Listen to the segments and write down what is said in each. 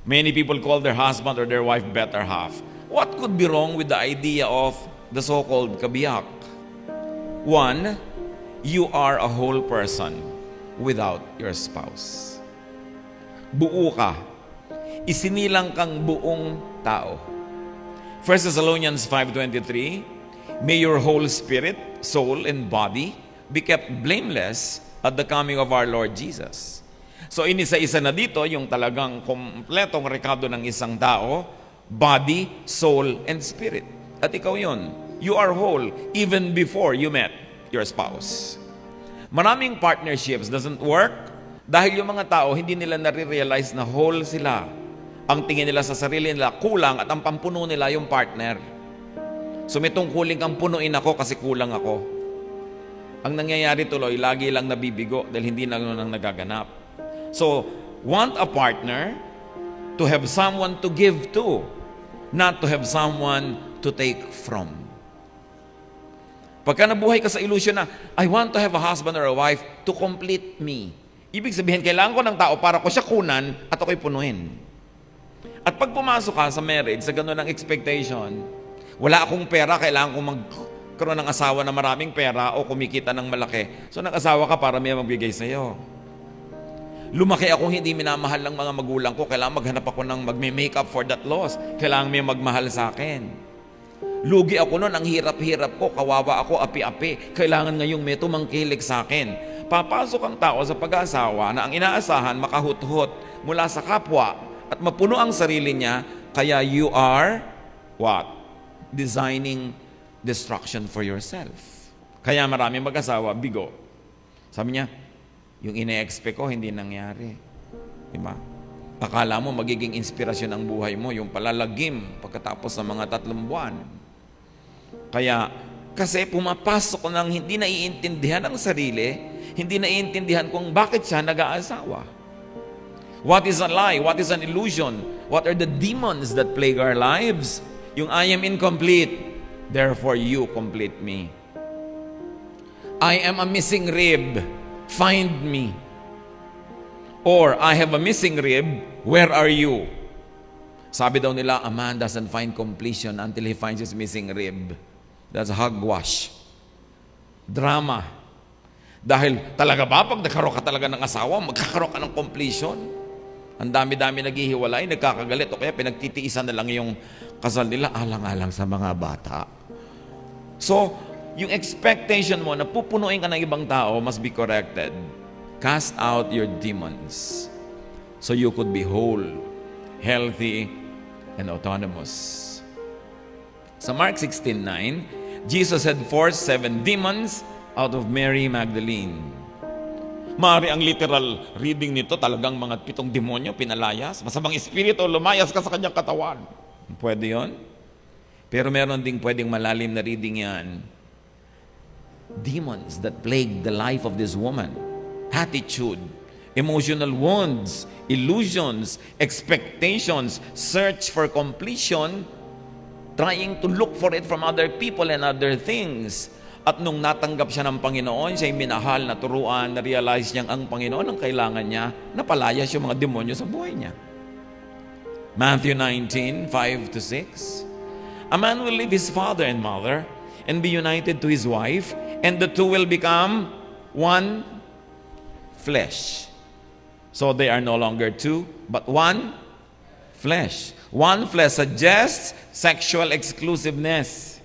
Many people call their husband or their wife better half. What could be wrong with the idea of the so-called kabiyak? One, you are a whole person without your spouse. Buo ka. Isinilang kang buong tao. 1 Thessalonians 5:23, may your whole spirit, soul, and body be kept blameless at the coming of our Lord Jesus. So inisa-isa na dito yung talagang kompletong rekado ng isang tao, body, soul, and spirit. At ikaw yun. You are whole even before you met your spouse. Maraming partnerships doesn't work dahil yung mga tao hindi nila nare-realize na whole sila. Ang tingin nila sa sarili nila kulang at ang pampuno nila yung partner. So may tungkulin kang punuin ako kasi kulang ako. Ang nangyayari tuloy, lagi lang nabibigo dahil hindi na nang nagaganap. So, want a partner to have someone to give to, not to have someone to take from. Pagka nabuhay ka sa illusion na, I want to have a husband or a wife to complete me. Ibig sabihin, kailangan ko ng tao para ko siya kunan at ako'y punuin. At pag pumasok ka sa marriage, sa ganun ng expectation, wala akong pera, kailangan ko magkaroon ng asawa na maraming pera o kumikita ng malaki. So nag-asawa ka para may magbigay sa'yo. Lumaki akong hindi minamahal ng mga magulang ko, kailangan maghanap ako ng magme-make up for that loss. Kailangan may magmahal sa akin. Lugi ako noon, ang hirap-hirap ko, kawawa ako, api-api. Kailangan ngayong may tumangkilik sa akin. Papasok ang tao sa pag-aasawa na ang inaasahan makahuthot mula sa kapwa at mapuno ang sarili niya, kaya you are what? Designing destruction for yourself. Kaya marami mag-asawa, bigo. Sabi niya, yung ine-expect ko, hindi nangyari. Diba? Akala mo magiging inspirasyon ang buhay mo, yung palalagim pagkatapos ng mga 3 buwan. Kaya, kasi pumapasok ng hindi naiintindihan ang sarili, hindi naiintindihan kung bakit siya nag-aasawa. What is a lie? What is an illusion? What are the demons that plague our lives? Yung I am incomplete, therefore you complete me. I am a missing rib, find me. Or, I have a missing rib, where are you? Sabi daw nila, a man doesn't find completion until he finds his missing rib. That's hogwash. Drama. Dahil talaga ba, pag nagkaroon ka talaga ng asawa, magkakaroon ka ng completion? Ang dami-dami naghihiwalay, nagkakagalit, o kaya pinagtitiisan na lang yung kasal nila, alang-alang sa mga bata. So, yung expectation mo na pupunuin ka ng ibang tao must be corrected. Cast out your demons so you could be whole, healthy, and autonomous. Sa Mark 16:9, Jesus had forced 7 demons out of Mary Magdalene. Maaari ang literal reading nito, talagang mga 7 demonyo pinalayas. Masamang espiritu, lumayas ka sa kanyang katawan. Pwede yon. Pero meron ding pwedeng malalim na reading yan. Demons that plague the life of this woman. Attitude, emotional wounds, illusions, expectations, search for completion, trying to look for it from other people and other things. At nung natanggap siya ng Panginoon, siya'y minahal, naturuan, na-realize niyang ang Panginoon ang kailangan niya, napalayas yung mga demonyo sa buhay niya. Matthew 19:5-6. A man will leave his father and mother and be united to his wife, and the two will become one flesh. So they are no longer two, but one flesh. One flesh suggests sexual exclusiveness,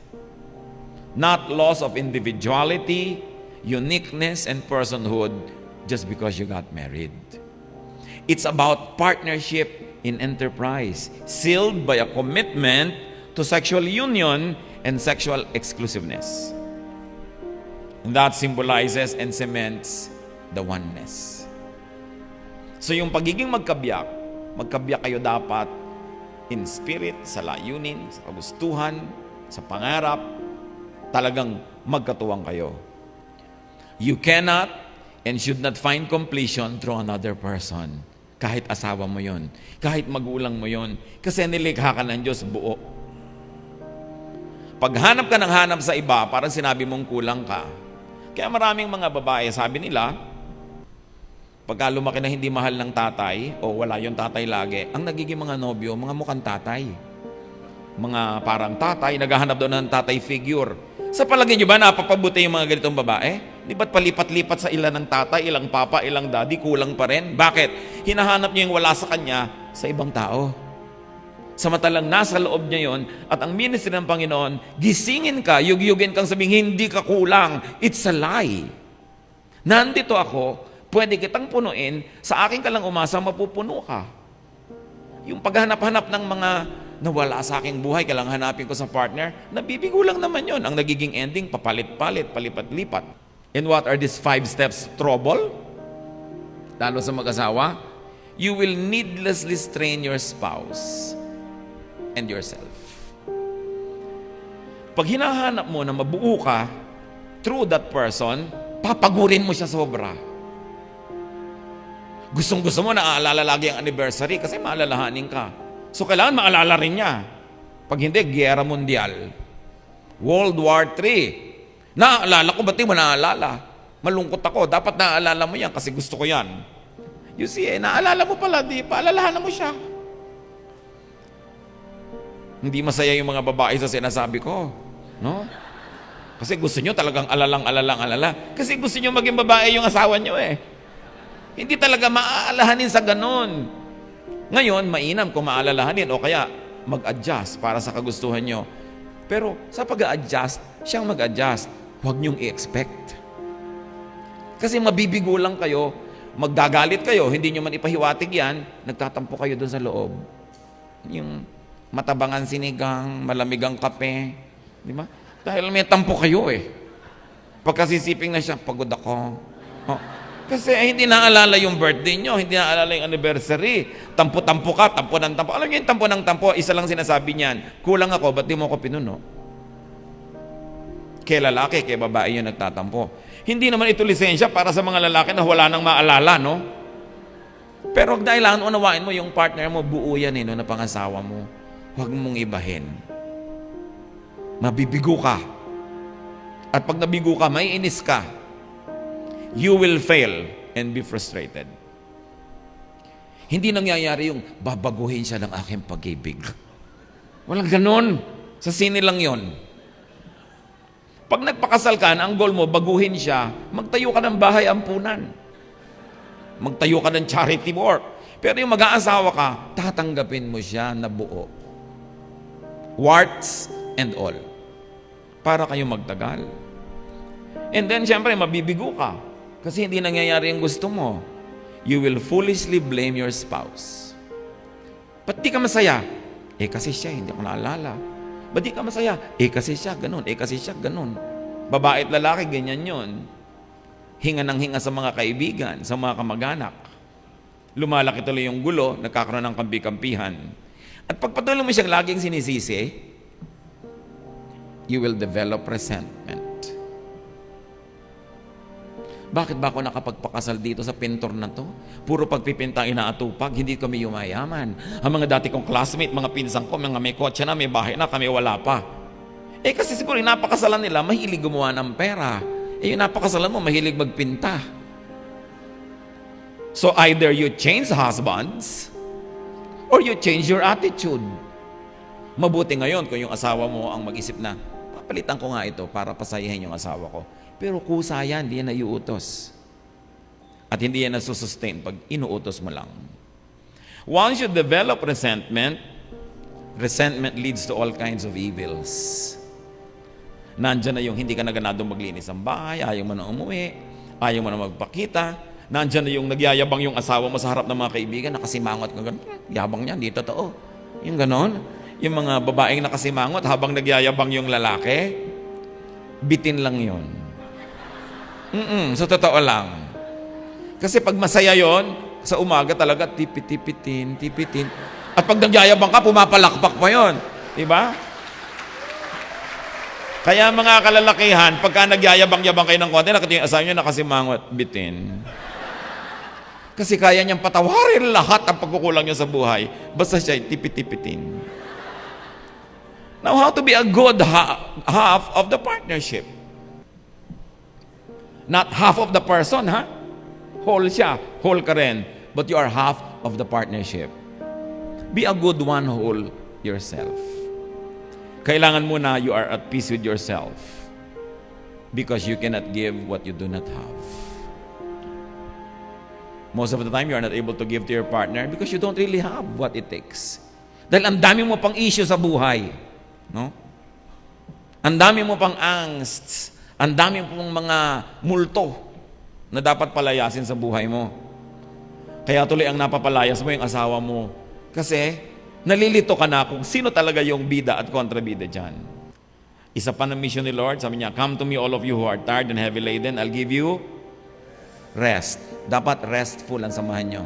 not loss of individuality, uniqueness, and personhood just because you got married. It's about partnership in enterprise, sealed by a commitment to sexual union and sexual exclusiveness. And that symbolizes and cements the oneness. So yung pagiging magkabiyak kayo dapat in spirit, sa layunin, sa kagustuhan, sa pangarap, talagang magkatuwang kayo. You cannot and should not find completion through another person. Kahit asawa mo yon, kahit magulang mo yon, kasi nilikha ka ng Diyos buo. Paghanap ka ng hanap sa iba, parang sinabi mong kulang ka. Kaya maraming mga babae, sabi nila, Pagka lumaki na hindi mahal ng tatay, o wala yung tatay lagi, ang nagiging mga nobyo, mga mukhang tatay. Mga parang tatay, naghahanap doon ng tatay figure. Sa palagay nyo ba, napapabuti yung mga ganitong babae? Di ba't palipat-lipat sa ilan ng tatay, ilang papa, ilang daddy, kulang pa rin? Bakit? Hinahanap niya yung wala sa kanya sa ibang tao. Samantalang nasa loob niya yon, at ang ministry ng Panginoon, gisingin ka, yugyugin kang sabing, hindi ka kulang. It's a lie. Nandito ako, pwede kitang punuin, sa akin ka lang umasa, mapupuno ka. Yung paghanap-hanap ng mga nawala sa aking buhay, kailangan hanapin ko sa partner, nabibigo lang naman yon. Ang nagiging ending, papalit-palit, palipat-lipat. And what are these 5 steps? Trouble? Lalo sa mag-asawa, you will needlessly strain your spouse and yourself. Pag hinahanap mo na mabuo ka through that person, papagurin mo siya sobra. Gustong-gusto mo na aalala lagi ang anniversary kasi maalalahanin ka. So kailangan maalala rin niya. Pag hindi, Giyera Mundial. World War III. Naaalala ko, ba't di mo naaalala? Malungkot ako. Dapat naaalala mo yan kasi gusto ko yan. You see, naalala mo pala, di paalalahan mo siya. Hindi masaya yung mga babae sa sinasabi ko. No? Kasi gusto nyo talagang alala. Kasi gusto nyo maging babae yung asawa nyo eh. Hindi talaga maaalahanin sa ganun. Ngayon, mainam kung maalalahanin o kaya mag-adjust para sa kagustuhan nyo. Pero sa pag-a-adjust, siyang mag-adjust. Huwag nyong i-expect. Kasi mabibigo lang kayo, magdagalit kayo, hindi nyo man ipahiwatig yan, nagtatampo kayo doon sa loob. Yung matabangan sinigang, malamigang kape, di ba? Dahil may tampo kayo eh. Pagkasisiping na siya, pagod ako. Oh. Kasi hindi naalala yung birthday nyo, hindi naalala yung anniversary. Tampo-tampo ka, tampo ng tampo. Alam nyo yung tampo ng tampo, isa lang sinasabi niyan, kulang ako, ba't di mo ako pinuno? Kay lalaki, kay babae yung nagtatampo. Hindi naman ito lisensya para sa mga lalaki na wala nang maalala, no? Pero dahil unawain mo yung partner mo, buo yan no, na pangasawa mo. Huwag mong ibahin. Mabibigo ka. At pag nabigo ka, may inis ka. You will fail and be frustrated. Hindi nangyayari yung babaguhin siya ng aking pag-ibig. Walang ganon. Sa sine lang yon. Pag nagpakasal ka, ang goal mo, baguhin siya, magtayo ka ng bahay ampunan. Magtayo ka ng charity work. Pero yung mag-aasawa ka, tatanggapin mo siya na buo. Warts and all. Para kayo magtagal. And then, syempre, mabibigo ka. Kasi hindi nangyayari yung gusto mo. You will foolishly blame your spouse. Ba't di ka masaya? Eh kasi siya, hindi ko naalala. Ba't di ka masaya? Eh kasi siya, ganun. Eh kasi siya, ganun. Babae at lalaki, ganyan yon. Hinga ng hinga sa mga kaibigan, sa mga kamag-anak. Lumalaki tuloy yung gulo, nagkakaroon ng kampi-kampihan. At pagpatuloy mo siyang laging sinisisi, you will develop resentment. Bakit ba ako nakapagpakasal dito sa pintor na to? Puro pagpipinta inaatupag, hindi kami yumayaman. Ang mga dati kong classmate, mga pinsang ko, mga may kotse na, may bahay na, kami wala pa. Eh kasi siguro yung napakasalan nila, mahilig gumawa ng pera. Eh yung napakasalan mo, mahilig magpinta. So either you change husbands, or you change your attitude. Mabuti ngayon kung yung asawa mo ang mag-isip na, papalitan ko nga ito para pasayahin yung asawa ko. Pero kusa yan, hindi yan naiutos. At hindi yan nasusustain pag inuutos mo lang. Once you develop resentment, resentment leads to all kinds of evils. Nandyan na yung hindi ka na ganadong maglinis ang bahay, ayaw mo na umuwi, ayaw mo na magpakita. Nandyan na yung nagyayabang yung asawa mo sa harap ng mga kaibigan, nakasimangot ka gano'n. Yabang niyan, di totoo. Yung gano'n. Yung mga babaeng nakasimangot habang nagyayabang yung lalaki, bitin lang yon. So totoo lang. Kasi pag masaya yon, sa umaga talaga tipit-tipitin. At pag nagyayabang ka, pumapalakpak pa yon. Diba? Kaya mga kalalakihan, pagka nagyayabang-yabang kayo ng konti, nakita yung asawa nyo nakasimangot, bitin. Kasi kaya niyang patawarin lahat ang pagkukulang niya sa buhay. Basta siya tipit-tipitin. Now, how to be a good half of the partnership? Not half of the person, ha? Whole siya, whole ka rin. But you are half of the partnership. Be a good one whole yourself. Kailangan mo na you are at peace with yourself because you cannot give what you do not have. Most of the time, you are not able to give to your partner because you don't really have what it takes. Dahil ang dami mo pang issue sa buhay. No? Ang dami mo pang angst. Ang dami mo pang mga multo na dapat palayasin sa buhay mo. Kaya tuloy ang napapalayas mo yung asawa mo. Kasi nalilito ka na kung sino talaga yung bida at kontrabida dyan. Isa pa na mission ni Lord, sabi niya, "Come to me all of you who are tired and heavy laden, I'll give you rest." Dapat restful ang samahan nyo.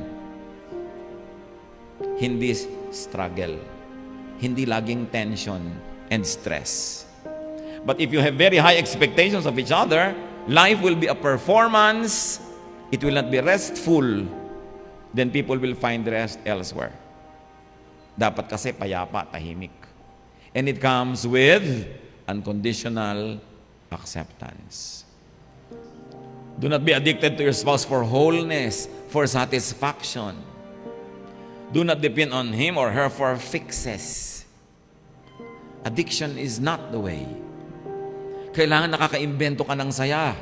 Hindi struggle. Hindi laging tension and stress. But if you have very high expectations of each other, life will be a performance. It will not be restful. Then people will find rest elsewhere. Dapat kasi payapa, tahimik. And it comes with unconditional acceptance. Do not be addicted to your spouse for wholeness, for satisfaction. Do not depend on him or her for fixes. Addiction is not the way. Kailangan nakaka-imbento ka ng saya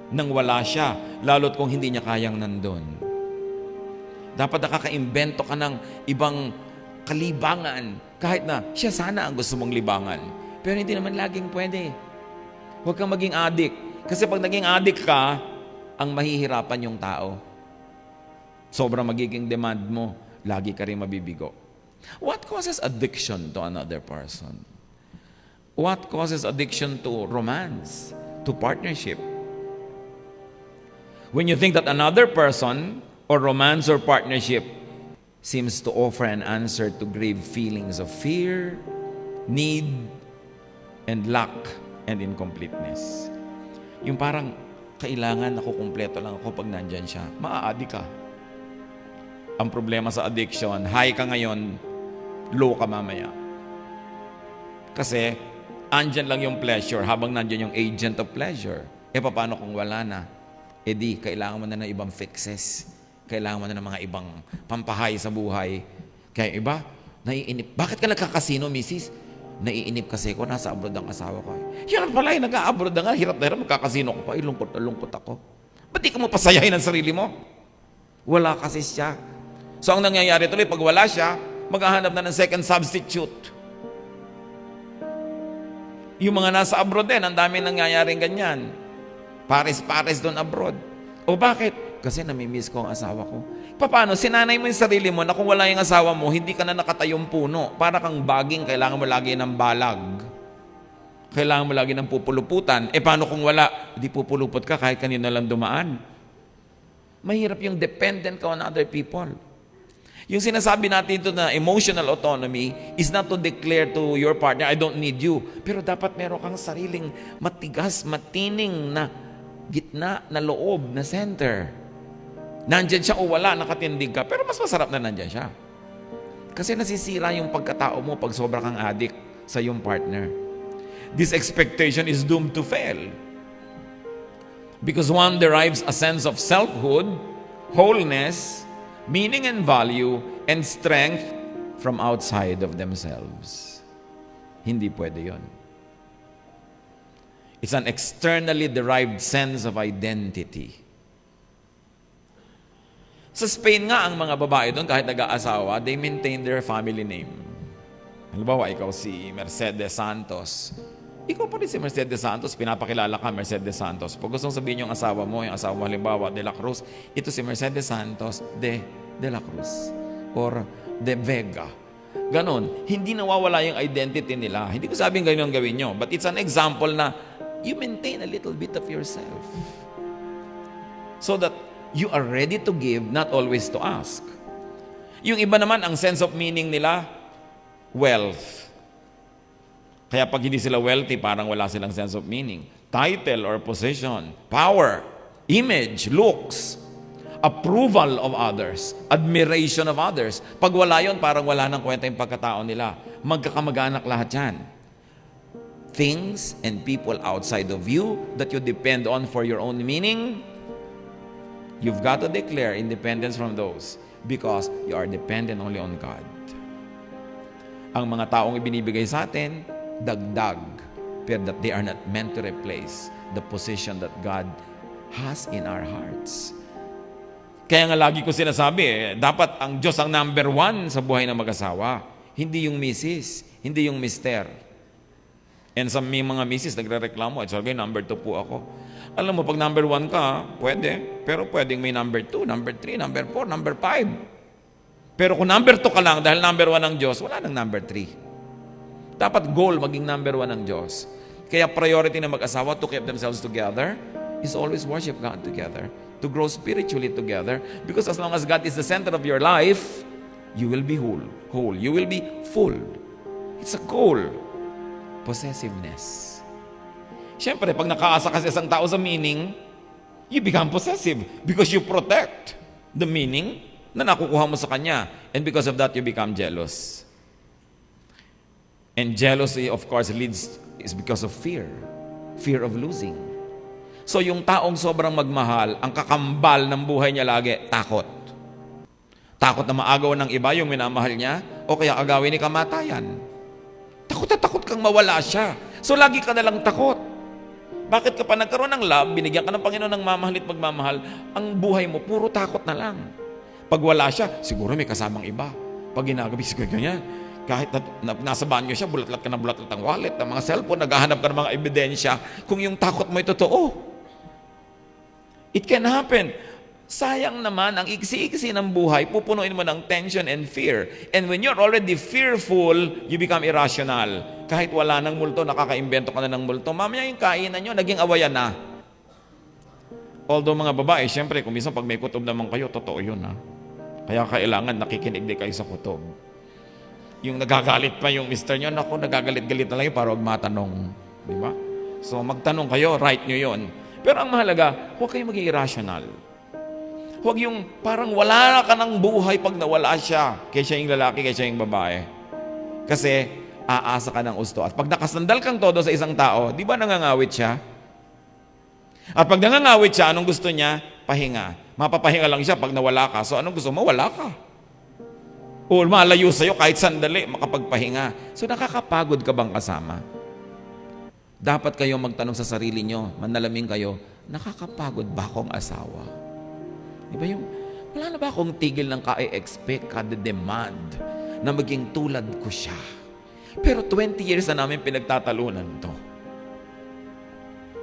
nang wala siya, lalo't kung hindi niya kayang nandun. Dapat nakaka-imbento ka ng ibang kalibangan, kahit na siya sana ang gusto mong libangan. Pero hindi naman laging pwede. Huwag kang maging addict. Kasi pag naging addict ka, ang mahihirapan yung tao. Sobrang magiging demand mo, lagi ka rin mabibigo. What causes addiction to another person? What causes addiction to romance, to partnership? When you think that another person, or romance or partnership, seems to offer an answer to grave feelings of fear, need, and lack, and incompleteness. Yung parang, kailangan ako kumpleto lang ako pag nandyan siya. Maa-addict ka. Ang problema sa addiction, high ka ngayon, low ka mamaya. Kasi, andyan lang yung pleasure habang nandyan yung agent of pleasure. E paano kung wala na? E di, kailangan mo na ng ibang fixes. Kailangan mo na ng mga ibang pampahay sa buhay. Kaya iba, naiinip. Bakit ka nagkakasino, misis? Naiinip kasi ko, nasa abroad ang asawa ko. Yan pala, nag-a-abroad na nga, hirap na hirap, magkakasino ko pa, lungkot na lungkot ako. Ba't di ka mo pasayahin ang sarili mo? Wala kasi siya. So ang nangyayari tuloy, pag wala siya, maghahanap na ng second substitute. Yung mga nasa abroad din, ang dami nangyayaring ganyan. Pares-pares doon abroad. O bakit? Kasi namimiss ko ang asawa ko. Paano? Sinanay mo yung sarili mo na kung wala yung asawa mo, hindi ka na nakatayong puno. Para kang baging, kailangan mo lagi ng balag. Kailangan mo lagi ng pupuluputan. E paano kung wala? Hindi pupulupot ka kahit kanino lang dumaan. Mahirap yung dependent ka on other people. Yung sinasabi natin ito na emotional autonomy is not to declare to your partner, I don't need you. Pero dapat meron kang sariling matigas, matining na gitna, na loob, na center. Nandyan siya o wala, nakatindig ka. Pero mas masarap na nandyan siya. Kasi nasisira yung pagkatao mo pag sobra kang addict sa yung partner. This expectation is doomed to fail. Because one derives a sense of selfhood, wholeness, meaning and value, and strength from outside of themselves. Hindi pwede yun. It's an externally derived sense of identity. Sa Spain nga, ang mga babae doon, kahit nag-aasawa, they maintain their family name. Halimbawa, ikaw si Mercedes Santos. Ikaw pa rin si Mercedes Santos, pinapakilala ka Mercedes Santos. Pag gustong sabihin yung asawa mo, halimbawa, De La Cruz, ito si Mercedes Santos de La Cruz or de Vega. Ganon. Hindi nawawala yung identity nila. Hindi ko sabing ganyan gawin nyo, but it's an example na you maintain a little bit of yourself so that you are ready to give, not always to ask. Yung iba naman, ang sense of meaning nila, wealth. Kaya pag hindi sila wealthy, parang wala silang sense of meaning. Title or position, power, image, looks, approval of others, admiration of others. Pag wala yun, parang wala nang kwenta yung pagkatao nila. Magkakamag-anak lahat yan. Things and people outside of you that you depend on for your own meaning You've got to declare independence from those because you are dependent only on God. Ang mga taong ibinibigay sa atin, dagdag, pero that they are not meant to replace the position that God has in our hearts. Kaya nga lagi ko sinasabi, dapat ang Diyos ang number one sa buhay ng mag-asawa. Hindi yung misis, hindi yung mister. And sa mga misis nagre-reklamo, it's okay, number 2 po ako. Alam mo, pag number 1 ka, pwede. Pero pwedeng may number 2, number 3, number 4, number 5. Pero kung number 2 ka lang, dahil number 1 ang Diyos, wala nang number 3. Dapat goal maging number 1 ang Diyos. Kaya priority ng mag-asawa to keep themselves together is always worship God together. To grow spiritually together. Because as long as God is the center of your life, you will be whole. You will be full. It's a goal. Possessiveness. Siyempre, pag nakaasa ka sa isang tao sa meaning, you become possessive because you protect the meaning na nakukuha mo sa kanya. And because of that, you become jealous. And jealousy, of course, is because of fear. Fear of losing. So yung taong sobrang magmahal, ang kakambal ng buhay niya lagi, takot. Takot na maagaw ng iba yung minamahal niya, o kaya agawin ni kamatayan. Takot na takot kang mawala siya. So lagi ka nalang takot. Bakit ka pa nagkaroon ng love, binigyan ka ng Panginoon ng mamahalit magmamahal, ang buhay mo, puro takot na lang. Pag wala siya, siguro may kasamang iba. Pag ginagabi, siguro ganyan. Kahit nasa banyo siya, bulatlat ka na bulatlat ang wallet, ang mga cellphone, naghahanap ka ng mga ebidensya, kung yung takot mo ay totoo. It can happen. Sayang naman, ang iksi-iksi ng buhay, pupunuin mo ng tension and fear. And when you're already fearful, you become irrational. Kahit wala ng multo, nakaka-imbento ka na ng multo, mamaya yung kainan nyo, naging awayan na. Although mga babae, syempre, kung minsan pag may kutob naman kayo, totoo yun ha. Kaya kailangan nakikinig din kayo sa kutob. Yung nagagalit pa yung mister nyo, naku, nagagalit-galit na lang yun para huwag matanong. Di ba? So magtanong kayo, right nyo yun. Pero ang mahalaga, huwag kayong maging irrational. Huwag yung parang wala ka ng buhay pag nawala siya. Kaya siya yung lalaki, kaya siya yung babae. Kasi aasa ka ng gusto. At pag nakasandal kang todo sa isang tao, di ba nangangawit siya? At pag nangangawit siya, anong gusto niya? Pahinga. Mapapahinga lang siya pag nawala ka. So anong gusto mo? Wala ka. O malayo sa'yo kahit sandali, makapagpahinga. So nakakapagod ka bang kasama? Dapat kayo magtanong sa sarili nyo, manalamin kayo, nakakapagod ba akong asawa? Diba yung, wala na ba akong tigil ng ka-expect, ka-demand na maging tulad ko siya? Pero 20 years na namin pinagtatalunan to.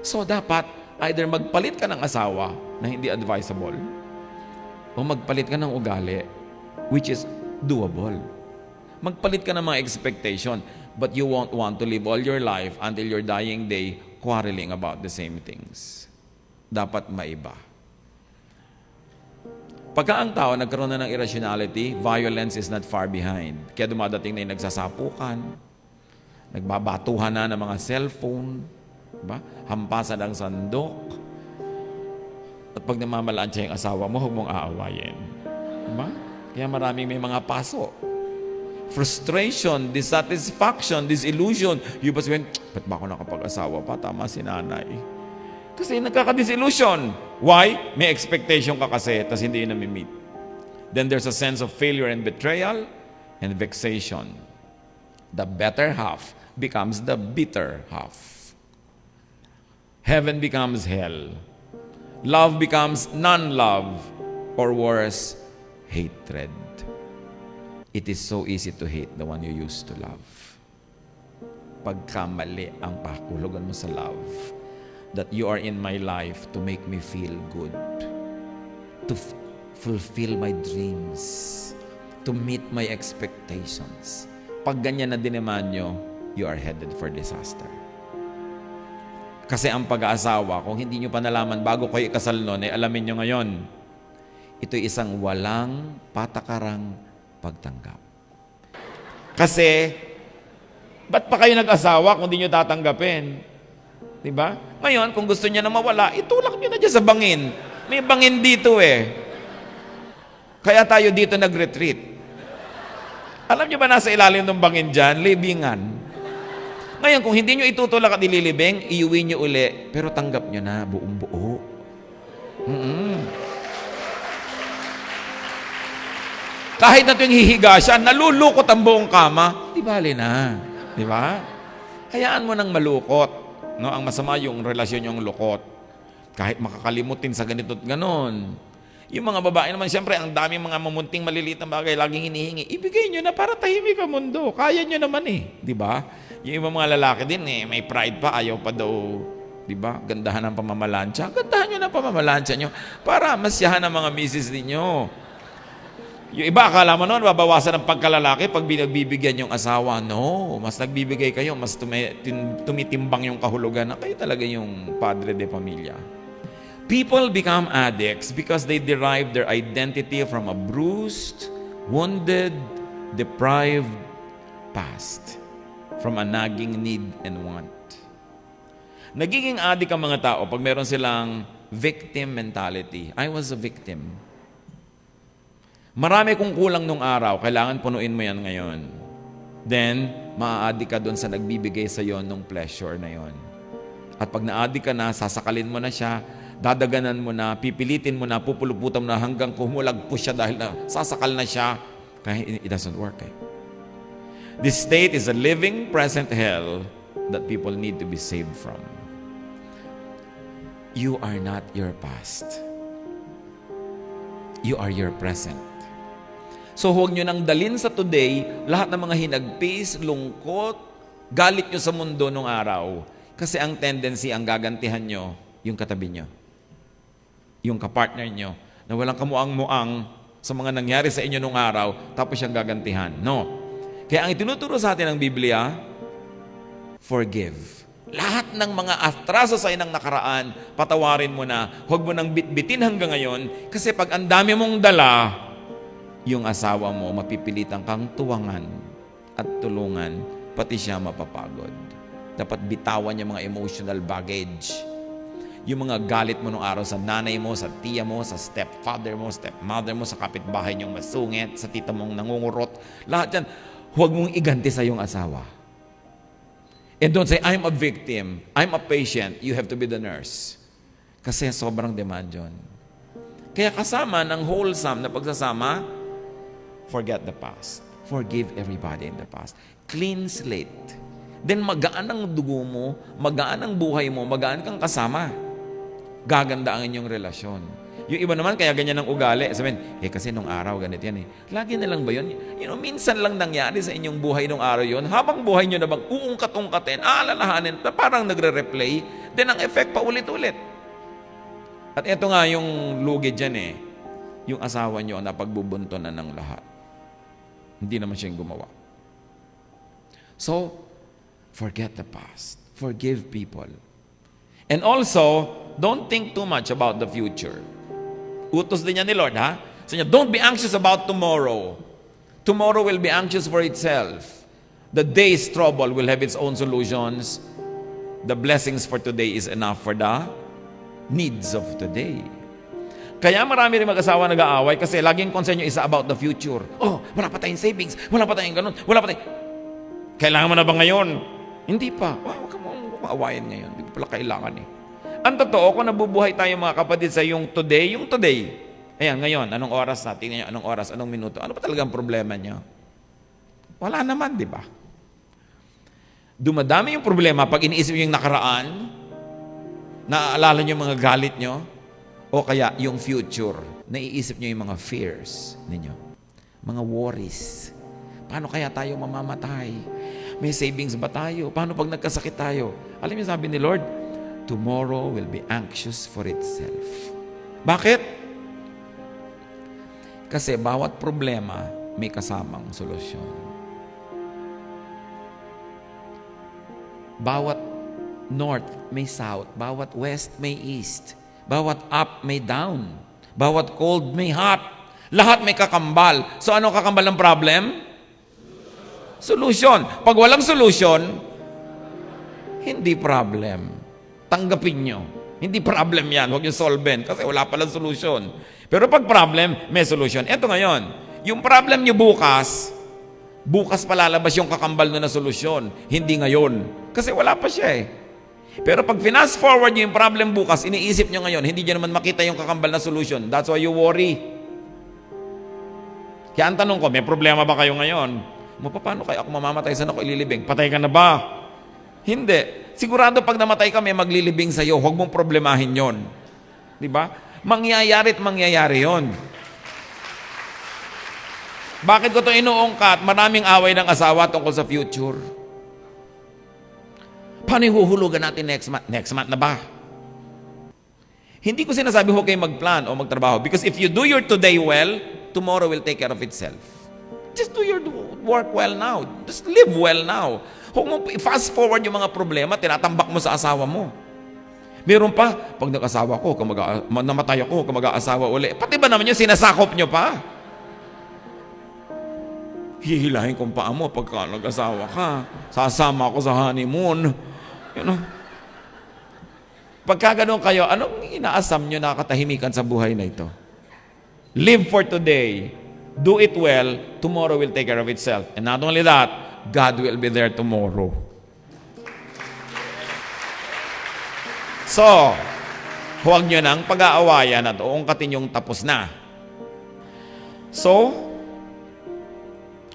So dapat, either magpalit ka ng asawa na hindi advisable, o magpalit ka ng ugali, which is doable. Magpalit ka ng mga expectation, but you won't want to live all your life until your dying day quarreling about the same things. Dapat maiba. Pagka ang tao nagkaroon na ng irrationality, violence is not far behind. Kaya dumadating na yung nagsasapukan, nagbabatuhan na ng mga cellphone, diba? Hampasan ng sandok. At pag namamalaan siya yung asawa mo, huwag mong aawayin. Diba? Kaya maraming may mga paso. Frustration, dissatisfaction, disillusion. Yung ba sabihin, ba't ba ako nakapag-asawa pa? Tama si nanay. Kasi nagkaka-disillusion. Why? May expectation ka kasi, tas hindi yun nami-meet. Then there's a sense of failure and betrayal and vexation. The better half becomes the bitter half. Heaven becomes hell. Love becomes non-love, or worse, hatred. It is so easy to hate the one you used to love. Pagkamali ang pakulugan mo sa love, that you are in my life to make me feel good, to fulfill my dreams, to meet my expectations. Pag ganyan na dinaman nyo, you are headed for disaster. Kasi ang pag-aasawa, kung hindi nyo pa nalaman bago kayo ikasal nun, alamin nyo ngayon, ito'y isang walang patakarang pagtanggap. Kasi, ba't pa kayo nag-asawa kung di nyo tatanggapin? Diba? Ngayon, kung gusto niya na mawala, itulak niyo na dyan sa bangin. May bangin dito eh. Kaya tayo dito nag-retreat. Alam niyo ba nasa ilalim ng bangin dyan? Libingan. Ngayon, kung hindi niyo itutulak at ililibing, iuwi niyo uli. Pero tanggap niyo na buong buo. Kahit na tuwing hihiga siya, nalulukot ang buong kama, di bali na. Di ba? Hayaan mo nang malukot. No? Ang masama yung relasyon yung lukot. Kahit makakalimutin sa ganito at ganon. Yung mga babae naman, siyempre, ang daming mga mamunting maliliit na bagay, laging hinihingi. Ibigay nyo na para tahimik ang mundo. Kaya nyo naman eh. Di ba? Yung ibang mga lalaki din eh, may pride pa, ayaw pa daw, di ba? Gandahan ng pamamalansya. Gandahan nyo ng pamamalansya nyo para masyahan ang mga misis ninyo. Yung iba, akala mo noon, babawasan ng pagkalalaki pag binagbibigyan yung asawa. No, mas nagbibigay kayo, mas tumitimbang yung kahulugan na kayo talaga yung padre de pamilya. People become addicts because they derive their identity from a bruised, wounded, deprived past, from a nagging need and want. Nagiging addict ang mga tao pag meron silang victim mentality. I was a victim. Marami kong kulang nung araw, kailangan punuin mo yan ngayon. Then, maa-addict ka doon sa nagbibigay sa iyo nung pleasure na yon. At pag na-addict ka na, sasakalin mo na siya, dadaganan mo na, pipilitin mo na, pupuluputan mo na hanggang kumulagpo siya dahil na sasakal na siya. Kaya it doesn't work eh. This state is a living present hell that people need to be saved from. You are not your past. You are your present. So huwag nyo nang dalin sa today lahat ng mga hinagpis, lungkot, galit nyo sa mundo nung araw. Kasi ang tendency, ang gagantihan nyo, yung katabi nyo. Yung kapartner nyo, na walang kamuang-muang sa mga nangyari sa inyo nung araw, tapos siyang gagantihan. No. Kaya ang itinuturo sa atin ng Biblia, forgive. Lahat ng mga atraso sa inang nakaraan, patawarin mo na. Huwag mo nang bitbitin hanggang ngayon, kasi pag ang dami mong dala, yung asawa mo, mapipilitan kang tuwangan at tulungan, pati siya mapapagod. Dapat bitawan yung mga emotional baggage. Yung mga galit mo nung araw sa nanay mo, sa tiya mo, sa stepfather mo, stepmother mo, sa kapitbahay niyong masungit, sa tita mong nangungurot. Lahat yan, huwag mong iganti sa iyong asawa. And don't say, I'm a victim, I'm a patient, you have to be the nurse. Kasi sobrang demand yun. Kaya kasama ng wholesome na pagsasama, forget the past. Forgive everybody in the past. Clean slate. Then magaan ang dugo mo, magaan ang buhay mo, magaan kang kasama. Gaganda ang inyong relasyon. Yung iba naman, kaya ganyan ang ugali. Sabihin, kasi nung araw, ganit yan eh. Lagi na lang ba yun? Minsan lang nangyari sa inyong buhay nung araw yun. Habang buhay nyo na bang uungkat-ungkatin, aalalahanin, parang nagre-replay, then ang effect pa ulit-ulit. At ito nga yung lugi dyan eh. Yung asawa nyo na pagbubuntonan ng lahat. Hindi naman siyang gumawa. So, forget the past. Forgive people. And also, don't think too much about the future. Utos din yan ni Lord, ha? Sabi niya, don't be anxious about tomorrow. Tomorrow will be anxious for itself. The day's trouble will have its own solutions. The blessings for today is enough for the needs of today. Kaya marami rin mag-asawa nag-aaway kasi laging concern nyo isa about the future. Oh, wala pa tayong savings, wala pa tayong ganun, wala pa tayong... Kailangan mo na ba ngayon? Hindi pa. Huwag ka mong aawayin ngayon. Hindi pala kailangan eh. Ang totoo, kung nabubuhay tayo mga kapatid sa yung today, ayan, ngayon, anong oras na? Tingnan nyo, anong oras, anong minuto? Ano pa talagang problema nyo? Wala naman, di ba? Dumadami yung problema pag iniisip yung nakaraan, naaalala nyo yung mga galit nyo, o kaya yung future, naiisip nyo yung mga fears ninyo, mga worries. Paano kaya tayo mamamatay? May savings ba tayo? Paano pag nagkasakit tayo? Alam niyo sabi ni Lord, tomorrow will be anxious for itself. Bakit? Kasi bawat problema may kasamang solusyon. Bawat north may south, bawat west may east. Bawat up may down. Bawat cold may hot. Lahat may kakambal. So ano kakambal ng problem? Solution. Pag walang solution, hindi problem. Tanggapin nyo. Hindi problem yan. Huwag yung solvent kasi wala palang solution. Pero pag problem, may solution. Eto ngayon, yung problem nyo bukas palalabas yung kakambal na solusyon. Hindi ngayon. Kasi wala pa siya eh. Pero pag fast forward nyo yung problem bukas, iniisip nyo ngayon, hindi nyo naman makita yung kakambal na solution. That's why you worry. Kaya ang tanong ko, may problema ba kayo ngayon? Paano kaya ako mamamatay? Saan ako ililibing? Patay ka na ba? Hindi. Sigurado pag namatay ka, may maglilibing sa'yo. Huwag mong problemahin yon. Di ba? Mangyayari at mangyayari yon. Bakit ko ito inuungkat? Maraming away ng asawa tungkol sa future. Paano ihuhulugan natin next month? Next month na ba? Hindi ko sinasabi huwag kayong mag-plan o magtrabaho. Because if you do your today well, tomorrow will take care of itself. Just do your work well now. Just live well now. Huwag mo fast forward yung mga problema, tinatambak mo sa asawa mo. Meron pa, pag nag-asawa ko, namatay ako, mag-aasawa uli. Pati ba naman yung sinasakop nyo pa? Hihilahin kong paa mo pagka nag-asawa ka. Sasama ako sa honeymoon. You know? Pagka ganun kayo, anong inaasam nyo na katahimikan sa buhay na ito? Live for today. Do it well. Tomorrow will take care of itself. And not only that, God will be there tomorrow. So, huwag nyo nang pag-aawayan at uungkatin yung tapos na. So,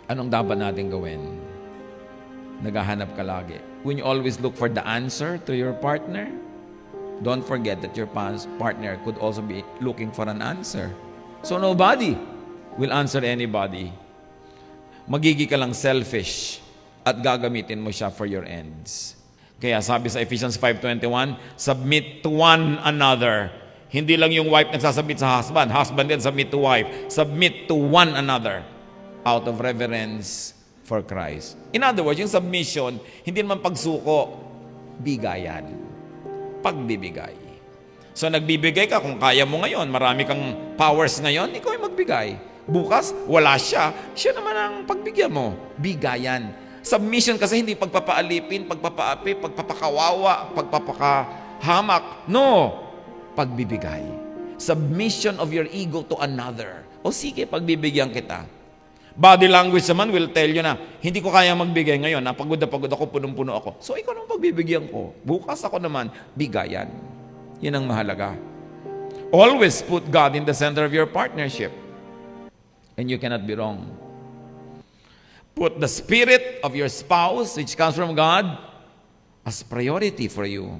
anong dapat natin gawin? Naghahanap ka lagi. When you always look for the answer to your partner, don't forget that your partner could also be looking for an answer. So nobody will answer anybody. Magiging ka lang selfish at gagamitin mo siya for your ends. Kaya sabi sa Ephesians 5:21, submit to one another. Hindi lang yung wife nagsasubmit sa husband, husband din submit to wife. Submit to one another out of reverence for Christ. In other words, yung submission, hindi naman pagsuko, bigayan. Pagbibigay. So nagbibigay ka kung kaya mo ngayon, marami kang powers ngayon, ikaw ay magbigay. Bukas, wala siya, siya naman ang pagbigyan mo. Bigayan. Submission kasi hindi pagpapaalipin, pagpapaapi, pagpapakawawa, pagpapakahamak. No! Pagbibigay. Submission of your ego to another. O sige, pagbibigyan kita. Body language naman will tell you na, hindi ko kaya magbigay ngayon, pagod na pagod ako, punong-puno ako. So ikaw naman pagbibigyan ko. Bukas ako naman, bigayan. Yan ang mahalaga. Always put God in the center of your partnership. And you cannot be wrong. Put the spirit of your spouse, which comes from God, as priority for you.